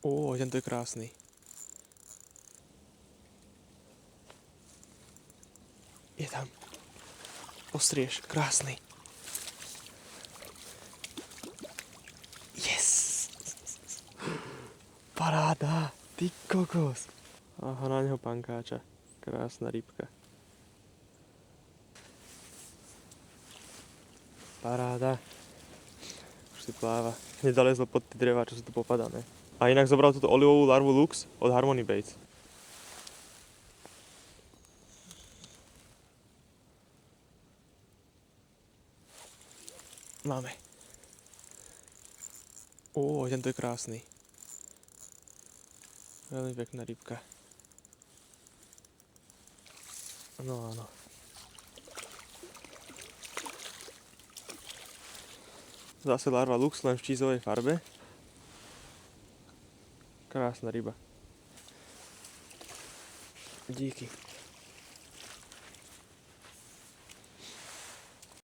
Tento je krásny. Je tam. Ostriež, krásny. Yes! Paráda, ty kokos. Aha, na neho pankáča. Krásna rybka. Paráda. Už si pláva. Nedalezlo pod tie drevá, čo sú tu popadané. A inak zobral túto olivovú larvu Lux od Harmony Baits. Máme. Tento je krásny. Veľmi pekná rybka. No áno. Zase larva Lux, len v čízovej farbe. Krásna ryba. Díky.